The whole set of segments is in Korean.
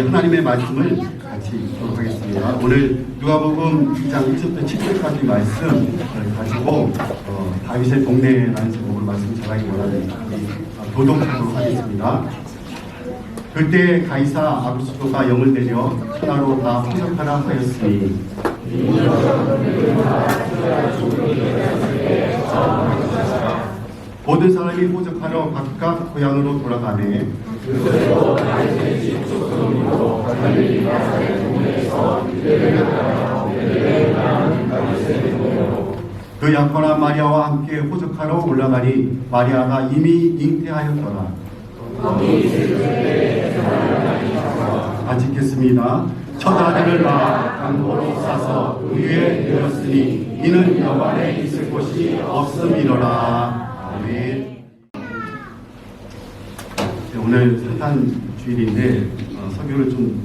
하나님의 말씀을 같이 읽도록 하겠습니다. 오늘 누가복음 2장 1절부터 7절까지 말씀 가지고 다윗의 동네라는 제목으로 말씀 전하기 원하는 교독하도록 하겠습니다. 그때 가이사 아구스도가 영을 내려 천하로 다 포석하라 하였으니 모든 사람이 포석하러 각각 고향으로 돌아가네. 그 약혼한 마리아와 함께 호적하러 올라가니 마리아가 이미 잉태하였더라. 같이 읽겠습니다. 첫 아들을 낳아 강보로 싸서 위에 내었으니 이는 여관에 있을 곳이 없음이로라. 아멘. 오늘 산탄주일인데 설교를 좀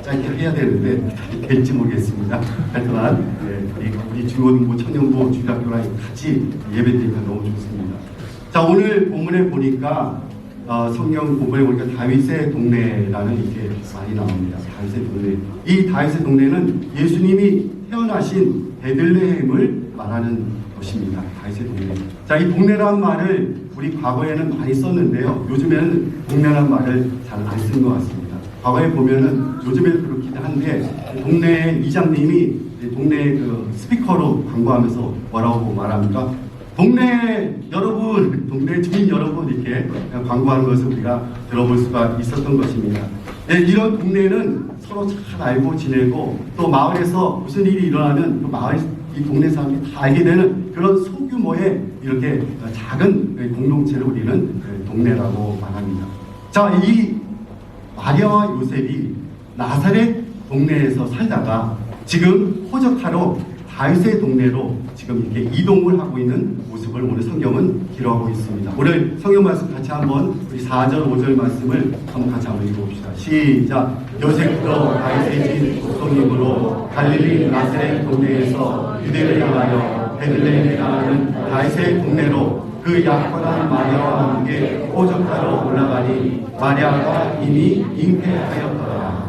짧게 해야 되는데 될지 모르겠습니다. 하여튼 우리 중고등부 청년부 주일학교랑 같이 예배드리니까 너무 좋습니다. 자, 오늘 본문에 보니까 성경 본문에 보니까 다윗의 동네라는 이게 많이 나옵니다. 다윗의 동네. 이 다윗의 동네는 예수님이 태어나신 베들레헴을 말하는 것입니다. 다윗의 동네. 자, 이 동네라는 말을 우리 과거에는 많이 썼는데요. 요즘에는 동네라는 말을 잘 안 쓰는 것 같습니다. 과거에 보면은 요즘에도 그렇기도 한데 동네 이장님이 동네 그 스피커로 광고하면서 뭐라고 말합니까? 동네 여러분, 동네 주민 여러분 이렇게 광고하는 것을 우리가 들어볼 수가 있었던 것입니다. 네, 이런 동네는 서로 잘 알고 지내고 또 마을에서 무슨 일이 일어나면 그 마을 이 동네 사람이 다 알게 되는 그런 소규모의 이렇게 작은 공동체를 우리는 동네라고 말합니다. 자, 이 마리아와 요셉이 나사렛 동네에서 살다가 지금 호적하러 다윗의 동네로 지금 이렇게 이동을 하고 있는 모습을 오늘 성경은 기록하고 있습니다. 오늘 성경 말씀 같이 한번 우리 4절 5절 말씀을 같이 한번 읽어봅시다. 시작. 요셉도 다윗의 집 속성임으로 갈릴리 나사렛 동네에서 유대를 향하여 베들레헴이라는 다윗의 동네로 그 약혼한 마리아와 함께 호적하러 올라가니 마리아가 이미 잉태하였더라.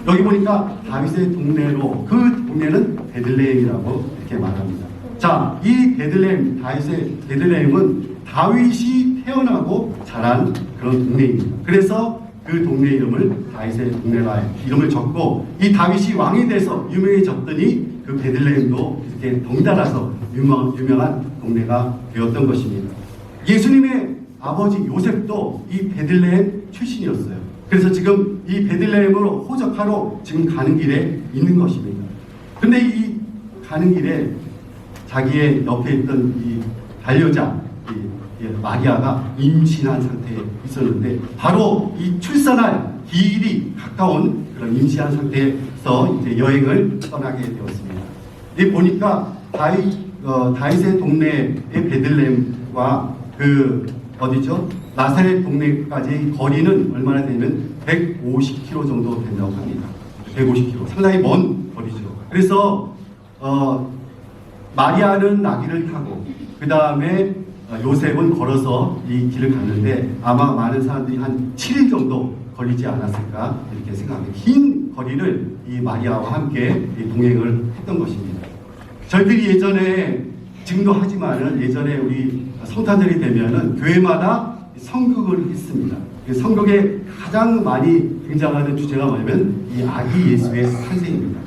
여기 보니까 다윗의 동네로, 그 동네는 베들레헴이라고 이렇게 말합니다. 자, 이 베들레헴, 다윗의 베들레헴은 다윗이 태어나고 자란 그런 동네입니다. 그래서 그 동네 이름을 다윗의 동네라 이름을 적고, 이 다윗이 왕이 돼서 유명해졌더니 그 베들레헴도 이렇게 덩달아서 유명한 동네가 되었던 것입니다. 예수님의 아버지 요셉도 이 베들레헴 출신이었어요. 그래서 지금 이 베들레헴으로 호적하러 지금 가는 길에 있는 것입니다. 근데 이 가는 길에 자기의 옆에 있던 이 반려자 마리아가 임신한 상태에 있었는데 바로 이 출산할 기일이 가까운 그런 임신한 상태에서 이제 여행을 떠나게 되었습니다. 이 보니까 다윗의 동네의 베들레헴과 그 어디죠? 나사렛 동네까지 거리는 얼마나 되면 150km 정도 된다고 합니다. 150km. 상당히 먼 거리죠. 그래서 마리아는 나귀를 타고 그 다음에 요셉은 걸어서 이 길을 갔는데 아마 많은 사람들이 한 7일 정도 걸리지 않았을까 이렇게 생각합니다. 긴 거리를 이 마리아와 함께 동행을 했던 것입니다. 저희들이 예전에 지금도 하지만은 예전에 우리 성탄절이 되면은 교회마다 성극을 했습니다. 성극에 가장 많이 등장하는 주제가 뭐냐면 이 아기 예수의 탄생입니다.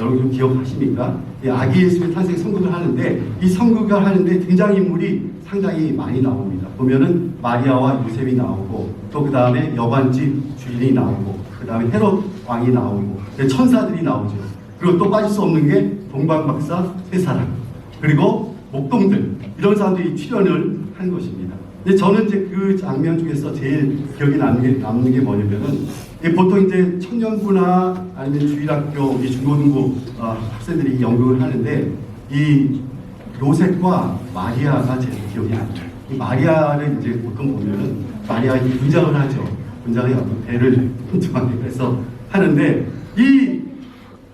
여러분 좀 기억하십니까? 이 아기 예수의 탄생 성극을 하는데 이 성극을 하는데 등장인물이 상당히 많이 나옵니다. 보면은 마리아와 요셉이 나오고 또 그 다음에 여관집 주인이 나오고 그 다음에 헤롯 왕이 나오고 천사들이 나오죠. 그리고 또 빠질 수 없는 게 동방박사 세 사람 그리고 목동들 이런 사람들이 출연을 한 것입니다. 근데 저는 이제 그 장면 중에서 제일 기억에 남는 게 뭐냐면은 보통 이제 청년부나 아니면 주일학교 우리 중고등부 학생들이 연극을 하는데 이 요셉과 마리아가 제일 기억이 안 나요. 이 마리아를 이제 보통 보면은 마리아가 분장을 하죠. 분장에 어떤 배를 뚱뚱하게 해서 하는데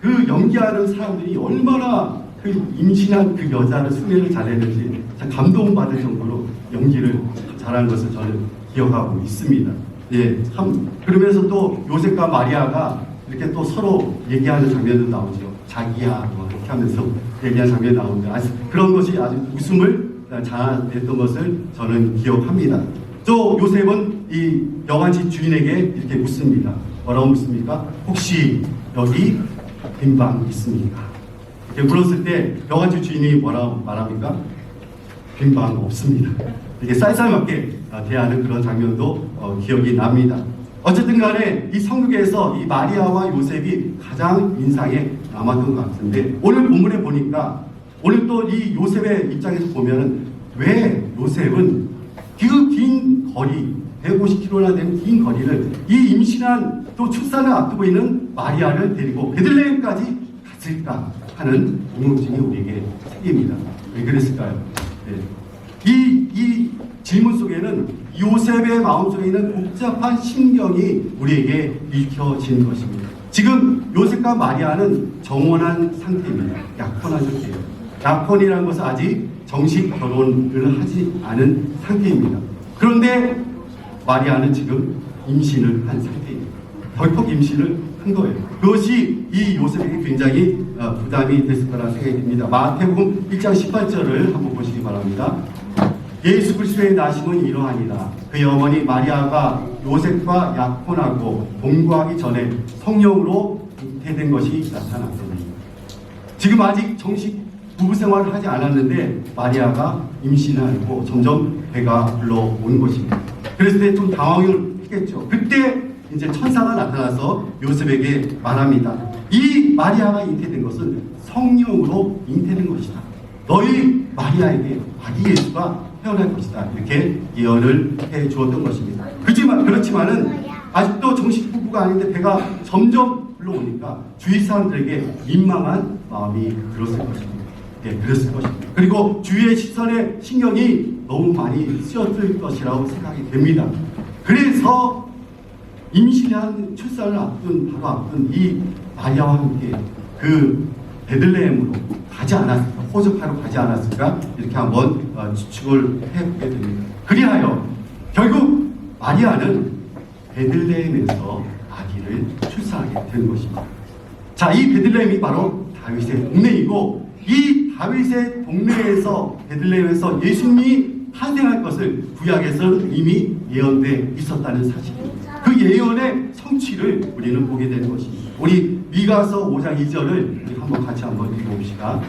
그 연기하는 사람들이 얼마나 그 임신한 그 여자를 흉내를 잘 내는지 감동받을 정도로 연기를 잘하는 것을 저는 기억하고 있습니다. 예, 참 그러면서 또 요셉과 마리아가 이렇게 또 서로 얘기하는 장면도 나오죠. 자기야 뭐 이렇게 하면서 얘기하는 장면이 나오는데 그런 것이 아주 웃음을 자아냈던 것을 저는 기억합니다. 또 요셉은 이 여관집 주인에게 이렇게 묻습니다. 뭐라고 묻습니까? 혹시 여기 빈방 있습니까? 이렇게 물었을 때 여관집 주인이 뭐라고 말합니까? 빈방 없습니다. 이렇게 쌀쌀맞게 대하는 그런 장면도 기억이 납니다. 어쨌든 간에 이 성경에서 이 마리아와 요셉이 가장 인상에 남았던 것 같은데 오늘 본문에 보니까 오늘 또 이 요셉의 입장에서 보면은 왜 요셉은 그 긴 거리 150km나 되는 긴 거리를 이 임신한 또 출산을 앞두고 있는 마리아를 데리고 베들레헴까지 갔을까 하는 궁금증이 우리에게 생깁니다. 왜 그랬을까요? 네. 이 질문 속에는 요셉의 마음속에 있는 복잡한 심경이 우리에게 읽혀지는 것입니다. 지금 요셉과 마리아는 정원한 상태입니다. 약혼한 상태예요. 약혼이라는 것은 아직 정식 결혼을 하지 않은 상태입니다. 그런데 마리아는 지금 임신을 한 상태입니다. 덜컥 임신을 한 거예요. 그것이 이 요셉에게 굉장히 부담이 됐을 거라는 생각이 듭니다. 마태복음 1장 18절을 한번 보시기 바랍니다. 예수 그리스도의 나심은 이러하니라. 그의 어머니 마리아가 요셉과 약혼하고 동거하기 전에 성령으로 잉태된 것이 나타났더니 지금 아직 정식 부부 생활을 하지 않았는데 마리아가 임신하고 점점 배가 불러오는 것입니다. 그랬을 때 좀 당황을 했겠죠. 그때 이제 천사가 나타나서 요셉에게 말합니다. 이 마리아가 잉태된 것은 성령으로 잉태된 것이다. 너희 마리아에게 아기 예수가 태어날 것이다. 이렇게 예언을 해 주었던 것입니다. 그렇지만은 아직도 정식 부부가 아닌데 배가 점점 불러오니까 주위 사람들에게 민망한 마음이 들었을 것입니다. 예, 그랬을 것입니다. 그리고 주위의 시선에 신경이 너무 많이 쓰였을 것이라고 생각이 됩니다. 그래서 임신한 출산을 바로 앞둔 이 마리아와 함께 그 베들레헴으로 가지 않았을까, 호접하러 가지 않았을까, 이렇게 한번 추측을 해보게 됩니다. 그리하여 결국 마리아는 베들레헴에서 아기를 출산하게 된 것입니다. 자, 이 베들레헴이 바로 다윗의 동네이고, 이 다윗의 동네에서 베들레헴에서 예수님이 탄생할 것을 구약에서는 이미 예언돼 있었다는 사실입니다. 그 예언의 성취를 우리는 보게 되는 것입니다. 우리 미가서 5장 2절을 한번 같이 한번 읽어봅시다.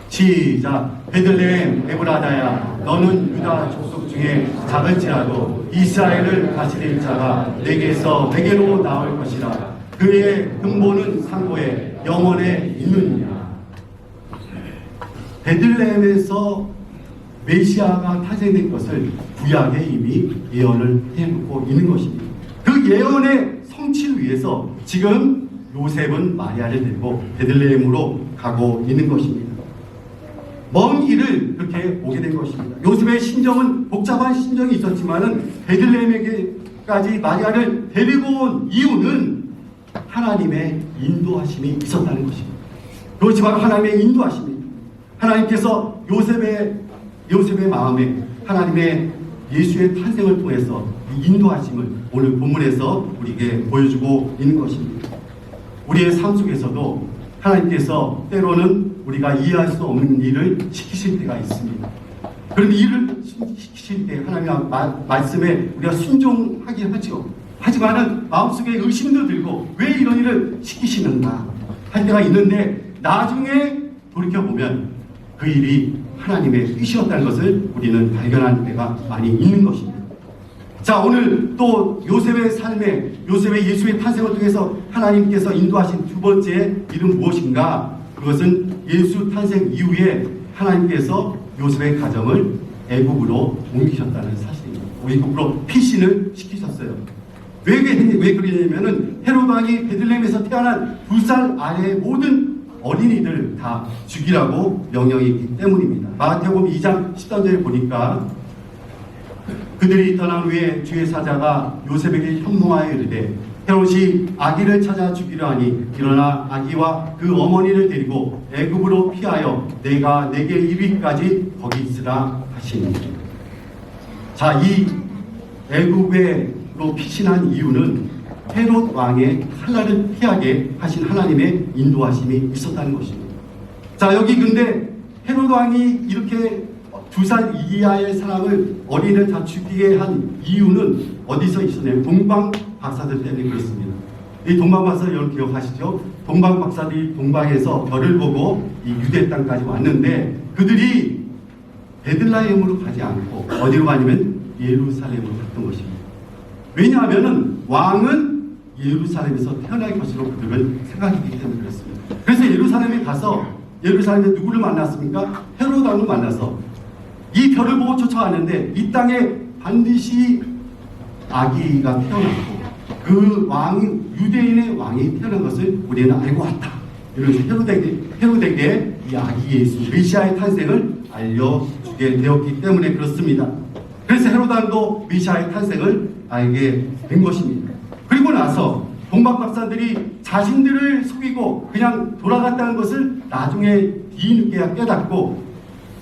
시작. 베들레헴 에브라다야, 너는 유다 족속 중에 작을지라도 이스라엘을 다스릴 자가 내게로 나올 것이라. 그의 근본은 상고에 영원에 있느니라. 베들레헴에서 메시아가 탄생된 것을 구약에 이미 예언을 해놓고 있는 것입니다. 그 예언의 성취를 위해서 지금 요셉은 마리아를 데리고 베들레헴으로 가고 있는 것입니다. 먼 길을 그렇게 오게 된 것입니다. 요셉의 심정은 복잡한 심정이 있었지만은 베들레헴에게까지 마리아를 데리고 온 이유는 하나님의 인도하심이 있었다는 것입니다. 그것이 바로 하나님의 인도하심입니다. 하나님께서 요셉의 마음에 하나님의 예수의 탄생을 통해서 인도하심을 오늘 본문에서 우리에게 보여주고 있는 것입니다. 우리의 삶 속에서도 하나님께서 때로는 우리가 이해할 수 없는 일을 시키실 때가 있습니다. 그런 일을 시키실 때 하나님의 말씀에 우리가 순종하긴 하죠. 하지만은 마음속에 의심도 들고 왜 이런 일을 시키시는가 할 때가 있는데 나중에 돌이켜보면 그 일이 하나님의 뜻이었다는 것을 우리는 발견하는 때가 많이 있는 것입니다. 자, 오늘 또 요셉의 삶에 요셉의 예수의 탄생을 통해서 하나님께서 인도하신 두 번째 일은 무엇인가? 그것은 예수 탄생 이후에 하나님께서 요셉의 가정을 애굽으로 옮기셨다는 사실입니다. 애굽으로 피신을 시키셨어요. 왜 그러냐면은 헤롯 왕이 베들레헴에서 태어난 2살 아래의 모든 어린이들 다 죽이라고 명령이 있기 때문입니다. 마태복음 2장 13절에 보니까 그들이 떠난 후에 주의 사자가 요셉에게 현몽하여 이르되 헤롯이 아기를 찾아 죽이려 하니 일어나 아기와 그 어머니를 데리고 애굽으로 피하여 내가 내게 이르기까지 거기 있으라 하시니. 자, 이 애굽의 왕으로 피신한 이유는 헤롯 왕의 칼날을 피하게 하신 하나님의 인도하심이 있었다는 것입니다. 자, 여기 근데 헤롯 왕이 이렇게 2살 이하의 사람을 어린이를 다 죽이게 한 이유는 어디서 있었나요? 동방 박사들 때문에 그렇습니다. 이 동방 박사들 여러분 기억하시죠? 동방 박사들이 동방에서 별을 보고 이 유대 땅까지 왔는데 그들이 베들레헴으로 가지 않고 어디로 가냐면 예루살렘으로 갔던 것입니다. 왜냐하면 왕은 예루살렘에서 태어날 것으로 그들은 생각했기 때문에 그렇습니다. 그래서 예루살렘에 가서 예루살렘에 누구를 만났습니까? 헤롯 왕을 만나서 이 별을 보고 쫓아가는데 이 땅에 반드시 아기가 태어났고 그 왕, 유대인의 왕이 태어난 것을 우리는 알고 왔다. 이러면서 헤롯에게 이 아기 예수 메시아의 탄생을 알려주게 되었기 때문에 그렇습니다. 그래서 헤롯 왕도 메시아의 탄생을 알게 된 것입니다. 그리고 나서 동방 박사들이 자신들을 속이고 그냥 돌아갔다는 것을 나중에 뒤늦게야 깨닫고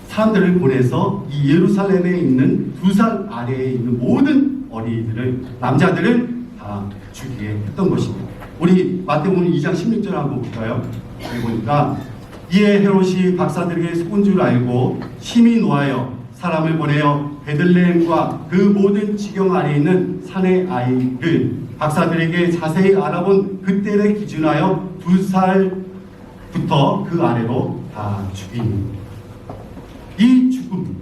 사람들을 보내서 이 예루살렘에 있는 2살 아래에 있는 모든 어린이들을 남자들을 다 죽이게 했던 것입니다. 우리 마태복음 2장 16절 한번 볼까요? 여기 보니까 이에 헤롯이 박사들에게 속은 줄 알고 심히 노하여 사람을 보내어 베들레헴과 그 모든 지경 아래에 있는 산의 아이를 박사들에게 자세히 알아본 그때를 기준하여 2살부터 그 아래로 다 죽인 이 죽음,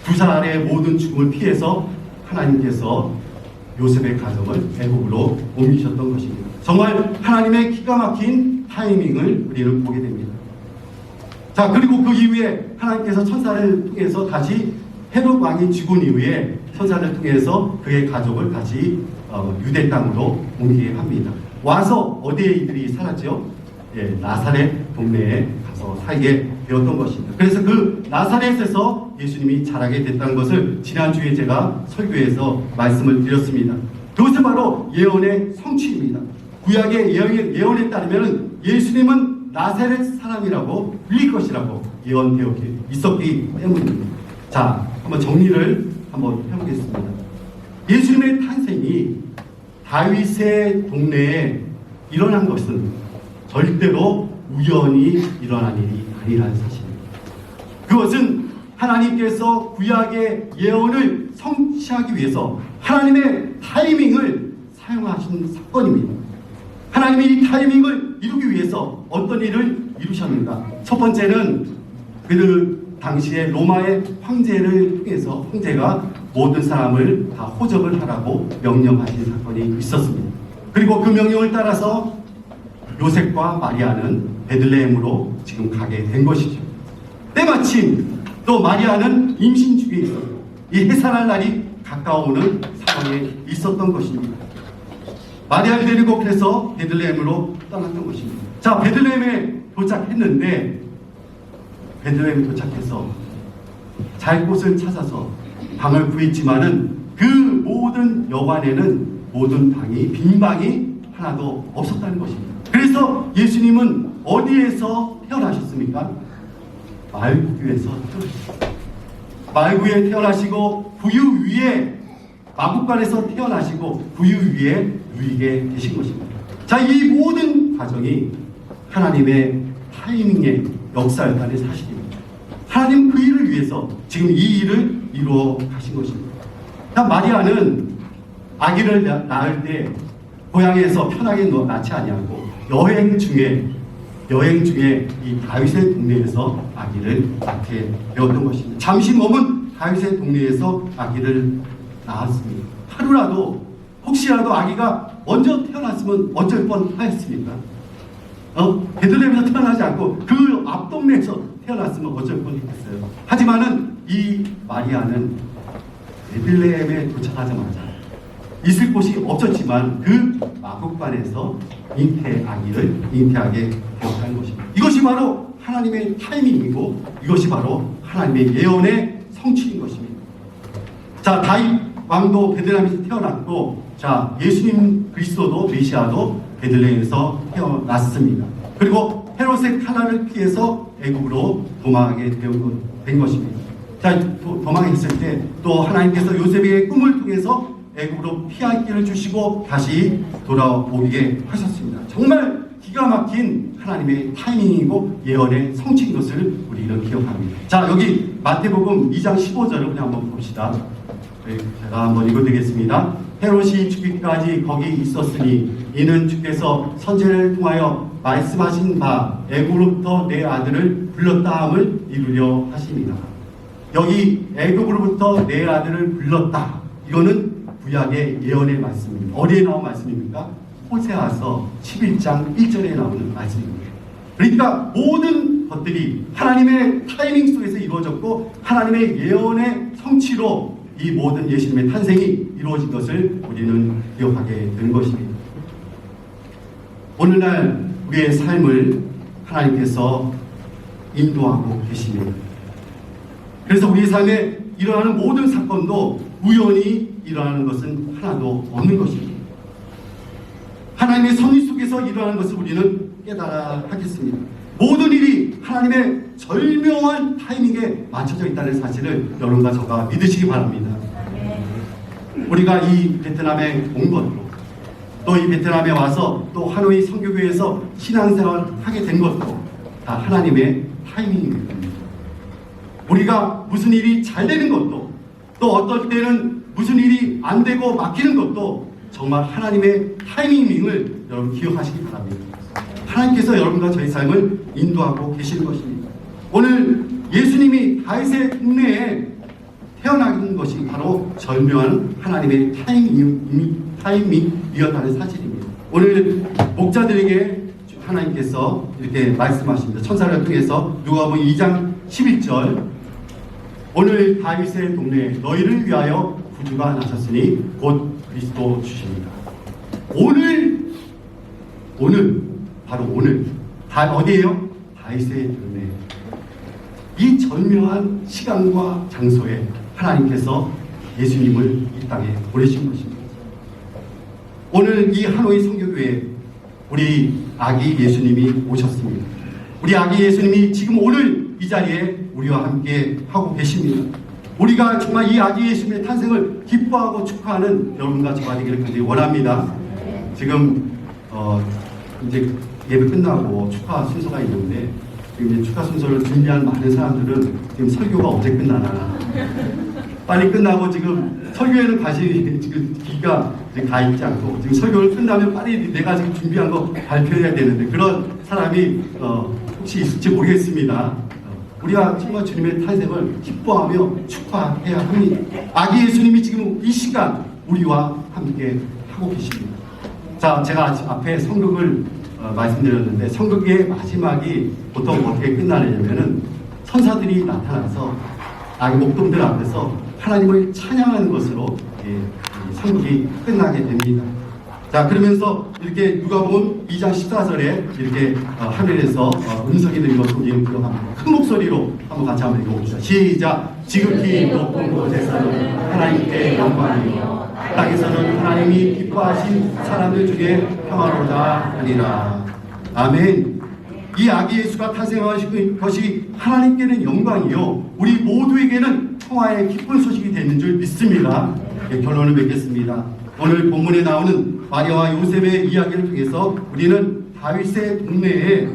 2살 아래의 모든 죽음을 피해서 하나님께서 요셉의 가정을 애굽으로 옮기셨던 것입니다. 정말 하나님의 기가 막힌 타이밍을 우리는 보게 됩니다. 자, 그리고 그 이후에 하나님께서 천사를 통해서 다시 헤롯 왕이 죽은 이후에 천사를 통해서 그의 가족을 다시 유대 땅으로 옮기게 합니다. 와서 어디에 이들이 살았죠? 예, 나사렛 동네에 가서 살게 되었던 것입니다. 그래서 그 나사렛에서 예수님이 자라게 됐다는 것을 지난주에 제가 설교에서 말씀을 드렸습니다. 그것은 바로 예언의 성취입니다. 구약의 예언에 따르면 예수님은 나사렛 사람이라고 불릴 것이라고 예언되어 있었기 때문입니다. 자, 한번 정리를 한번 해보겠습니다. 예수님의 탄생이 다윗의 동네에 일어난 것은 절대로 우연히 일어난 일이 아니라는 사실입니다. 그것은 하나님께서 구약의 예언을 성취하기 위해서 하나님의 타이밍을 사용하신 사건입니다. 하나님이 이 타이밍을 이루기 위해서 어떤 일을 이루셨는가? 첫 번째는 그 당시에 로마의 황제를 통해서 황제가 모든 사람을 다 호적을 하라고 명령하신 사건이 있었습니다. 그리고 그 명령을 따라서 요셉과 마리아는 베들레헴으로 지금 가게 된 것이죠. 때마침 또 마리아는 임신 중에 있어요. 이 해산할 날이 가까워오는 상황에 있었던 것입니다. 마리아를 데리고 그래서 베들레헴으로 떠났던 것입니다. 자, 베들레헴에 도착했는데 베들레헴에 도착해서 잘 곳을 찾아서 방을 구했지만은 그 모든 여관에는 모든 방이 빈 방이 하나도 없었다는 것입니다. 그래서 예수님은 어디에서 태어나셨습니까? 말구유에서 태어나셨습니다. 말구유에 태어나시고 부유 위에 마국간에서 태어나시고 부유 위에 누이게 되신 것입니다. 자, 이 모든 과정이 하나님의 타이밍의 역사였다는 사실입니다. 하나님 그 일을 위해서 지금 이 일을 이루어 가신 것입니다. 마리아는 아기를 낳을 때 고향에서 편하게 낳지 아니하고 여행 중에 이 다윗의 동네에서 아기를 낳게 되었던 것입니다. 잠시 머문 다윗의 동네에서 아기를 낳았습니다. 하루라도 혹시라도 아기가 먼저 태어났으면 어쩔 뻔하였습니까? 베들레헴에서 태어나지 않고 그 앞 동네에서 태어났으면 어쩔 뻔했겠어요. 하지만은 이 마리아는 베들레헴에 도착하자마자 있을 곳이 없었지만 그 마국간에서 아기를 잉태하게 되었다는 것입니다. 이것이 바로 하나님의 타이밍이고 이것이 바로 하나님의 예언의 성취인 것입니다. 자, 다윗 왕도 베들레헴에서 태어났고, 자, 예수님 그리스도도 메시아도 베들레헴에서 태어났습니다. 그리고 헤롯의 칼날을 피해서 애굽으로 도망하게 된 것입니다. 자, 도망했을 때 또 하나님께서 요셉의 꿈을 통해서 애굽으로 피할 길을 주시고 다시 돌아오게 하셨습니다. 정말 기가 막힌 하나님의 타이밍이고 예언의 성취인 것을 우리는 기억합니다. 자, 여기 마태복음 2장 15절을 그냥 한번 봅시다. 제가 한번 읽어드리겠습니다. 헤롯이 죽기까지 거기 있었으니 이는 주께서 선지자를 통하여 말씀하신 바 애굽으로부터 내 아들을 불렀다 함을 이루려 하십니다. 여기 애굽으로부터 내 아들을 불렀다. 이거는 구약의 예언의 말씀입니다. 어디에 나온 말씀입니까? 호세아서 11장 1절에 나오는 말씀입니다. 그러니까 모든 것들이 하나님의 타이밍 속에서 이루어졌고 하나님의 예언의 성취로 이 모든 예수님의 탄생이 이루어진 것을 우리는 기억하게 되는 것입니다. 오늘날 우리의 삶을 하나님께서 인도하고 계십니다. 그래서 우리 삶에 일어나는 모든 사건도 우연히 일어나는 것은 하나도 없는 것입니다. 하나님의 섭리 속에서 일어나는 것을 우리는 깨달아야 하겠습니다. 모든 일이 하나님의 절묘한 타이밍에 맞춰져 있다는 사실을 여러분과 저가 믿으시기 바랍니다. 우리가 이 베트남에 온 것도 또 이 베트남에 와서 또 하노이 선교교회에서 신앙생활을 하게 된 것도 다 하나님의 타이밍입니다. 우리가 무슨 일이 잘 되는 것도 또 어떨 때는 무슨 일이 안 되고 막히는 것도 정말 하나님의 타이밍을 여러분 기억하시기 바랍니다. 하나님께서 여러분과 저희 삶을 인도하고 계시는 것입니다. 오늘 예수님이 다윗의 동네에 태어나는 것이 바로 절묘한 하나님의 타이밍이었다는 사실입니다. 오늘 목자들에게 하나님께서 이렇게 말씀하십니다. 천사를 통해서 누가복음 2장 11절 오늘 다윗의 동네에 너희를 위하여 구주가 나셨으니 곧 그리스도 주십니다. 오늘 바로 오늘 어디예요? 다윗의 동네. 이 절묘한 시간과 장소에 하나님께서 예수님을 이 땅에 보내신 것입니다. 오늘 이 하노이 선교교회에 우리 아기 예수님이 오셨습니다. 우리 아기 예수님이 지금 오늘 이 자리에 우리와 함께 하고 계십니다. 우리가 정말 이 아기 예수님의 탄생을 기뻐하고 축하하는 여러분과 저가 되기를 굉장히 원합니다. 지금 이제 예배 끝나고 축하 순서가 있는데 지금 축하 순서를 준비한 많은 사람들은 지금 설교가 언제 끝나나 빨리 끝나고 지금 설교에는 관심이 지금 기가 가 있지 않고 지금 설교를 끝나면 빨리 내가 지금 준비한 거 발표해야 되는데 그런 사람이 혹시 있을지 모르겠습니다. 우리가 정말 주님의 탄생을 기뻐하며 축하해야 합니다. 아기 예수님이 지금 이 시간 우리와 함께 하고 계십니다. 자, 제가 앞에 성극을 말씀드렸는데 성극의 마지막이 보통 어떻게 끝나느냐면은 천사들이 나타나서 아기 목동들 앞에서 하나님을 찬양하는 것으로 성극이 끝나게 됩니다. 자, 그러면서 이렇게 누가복음 2장 14절에 이렇게 하늘에서 음성이 들린 것을 우리는 기억합니다. 큰 목소리로 한번 같이 한번 읽어봅시다. 시작! 지극히 높은 곳에서는 하나님께 영광이요 땅에서는 하나님이 기뻐하신 사람들 중에 평화로다 하니라. 아멘. 이 아기 예수가 탄생하신 것이 하나님께는 영광이요 우리 모두에게는 평화의 기쁜 소식이 되는 줄 믿습니다. 결론을 맺겠습니다. 오늘 본문에 나오는 마리아와 요셉의 이야기를 통해서 우리는 다윗의 동네에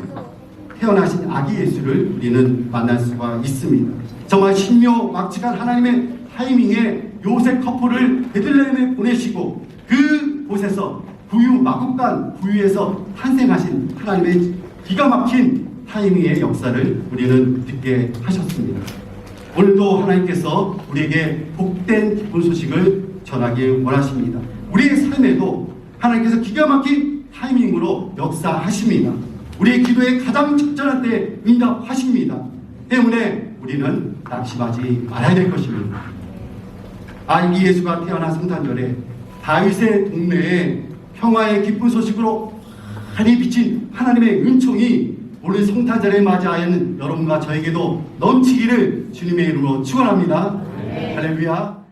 태어나신 아기 예수를 우리는 만날 수가 있습니다. 정말 신묘막측한 하나님의 타이밍에 요셉 커플을 베들레헴에 보내시고 그 곳에서 마국간 부유에서 탄생하신 하나님의 기가 막힌 타이밍의 역사를 우리는 듣게 하셨습니다. 오늘도 하나님께서 우리에게 복된 기쁜 소식을 전하길 원하십니다. 우리의 삶에도 하나님께서 기가 막힌 타이밍으로 역사하십니다. 우리의 기도에 가장 적절한 때에 응답하십니다. 때문에 우리는 낙심하지 말아야 될 것입니다. 아기 예수가 태어난 성탄절에 다윗의 동네에 평화의 기쁜 소식으로 하늘이 비친 하나님의 은총이 오늘 성탄절에 맞이하는 여러분과 저에게도 넘치기를 주님의 이름으로 축원합니다. 할렐루야.